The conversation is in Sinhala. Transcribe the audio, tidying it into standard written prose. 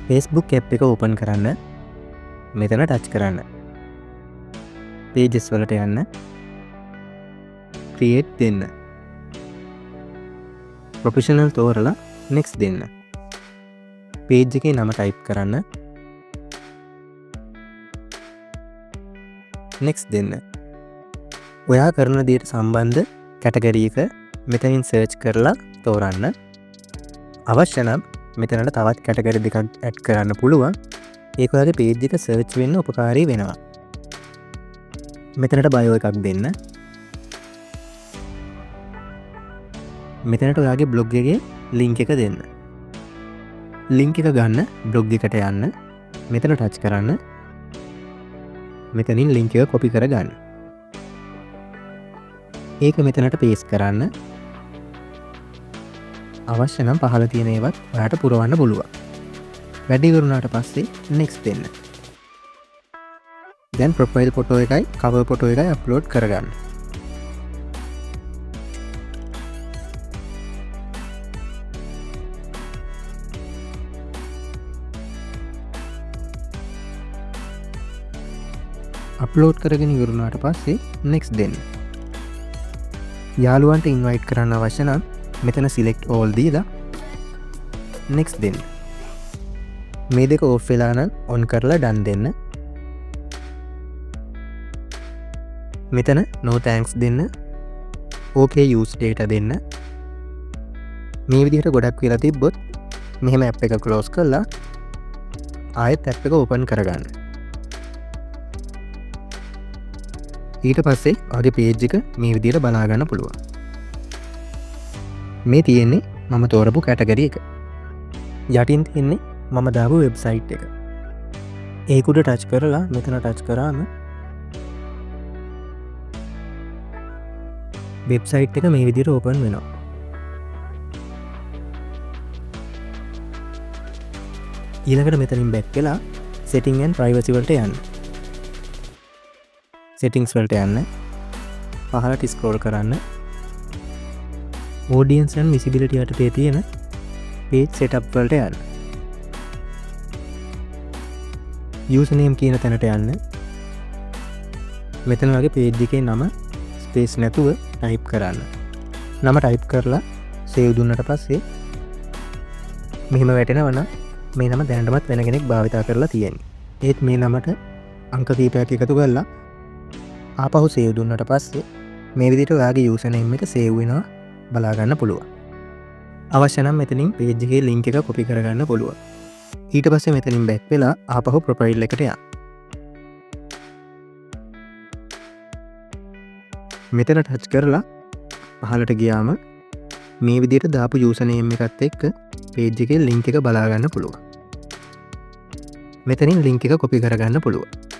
Facebook ඇප් එක ඕපන් කරන්න මෙතන ටච් කරන්න පේජස් වලට යන්න ක්‍රියේට් දෙන්න ප්‍රොෆෙෂනල් තෝරලා නෙක්ස්ට් දෙන්න පේජ් එකේ නම ටයිප් කරන්න නෙක්ස්ට් දෙන්න ඔයා කරන දේට සම්බන්ධ කැටගරි එක මෙතනින් සර්ච් කරලා තෝරන්න අවශ්‍ය නම් මෙතනට තවත් කැටගරි දෙකක් ඇඩ් කරන්න පුළුවන් ඒක ඔයාගේ පේජ් එක සර්ච් වෙන්න උපකාරී වෙනවා මෙතනට බයෝ එකක් දෙන්න මෙතනට ඔයාගේ බ්ලොග් එකේ ලින්ක් එක දෙන්න ලින්ක් එක ගන්න බ්ලොග් එකට යන්න මෙතන ටච් කරන්න මෙතනින් ලින්ක් එක කොපි කරගන්න ඒක මෙතනට පේස්ට් කරන්න අවශ්‍ය නම් පහළ තියෙන ඒවත් ඔයාට පුරවන්න පුළුවන් වැඩි කරුණාට පස්සේ නෙක්ස්ට් දෙන්න දැන් ප්‍රොෆයිල් ෆොටෝ එකයි කවර් ෆොටෝ එකයි අප්ලෝඩ් කරගන්න අප්ලෝඩ් කරගෙන ඉවරුණාට පස්සේ නෙක්ස්ට් දෙන්න යාළුවන්ට ඉන්වයිට් කරන්න අවශ්‍ය නම් මෙතන සිලෙක්ට් ඕල් දීලා නෙක්ස්ට් දෙන්න මේ දෙක ඕෆ් වෙලා නම් ඔන් කරලා ඩන් දෙන්න මෙතන no thanks දෙන්න okay use data දෙන්න මේ විදිහට ගොඩක් වෙලා තිබ්බොත් මෙහෙම ඇප් එක ක්ලෝස් කරලා ආයෙත් ඇප් එක ඕපන් කරගන්න ඊට පස්සේ ඔයාගේ පේජ් එක මේ විදිහට බලා ගන්න පුළුවන් මේ තියෙන්නේ මම තෝරපු කැටගරි එක යටින් තියෙන්නේ මම දාපු වෙබ්සයිට් එක ඒක උඩ ටච් කරලා මෙතන ටච් කරාම වෙබ්සයිට් එක මේ විදිහට ඕපන් වෙනවා ඊළඟට මෙතනින් බැක් වෙලා setting and privacy වලට යන්න settings වලට යන්න පහළට ස්ක්‍රෝල් කරන්න audience and visibility යටතේ තියෙන page setup වලට යන්න username කියන තැනට යන්න මෙතන වගේ page එකේ නම ස්පේස් නැතුව ටයිප් කරන්න නම ටයිප් කරලා සේව් දුන්නට පස්සේ මෙහෙම වැටෙනවා නම් මේ නම දැනටමත් වෙන කෙනෙක් භාවිතා කරලා තියෙන්නේ ඒත් මේ නමට අංක කීපයක් එකතු කරලා ආපහු සේව් දුන්නට පස්සේ මේ විදිහට ඔයාගේ username එක සේව් වෙනවා බලා ගන්න පුළුවන් අවශ්‍ය නම් මෙතනින් page එකේ link එක copy කරගන්න පුළුවන් ඊට පස්සේ මෙතනින් back වෙලා ආපහු profile එකට යන්න මෙතන ටච් කරලා පහළට ගියාම මේ විදිහට දාපු username එකත් එක්ක page එකේ link එක බලා ගන්න පුළුවන් මෙතනින් link එක copy කරගන්න පුළුවන්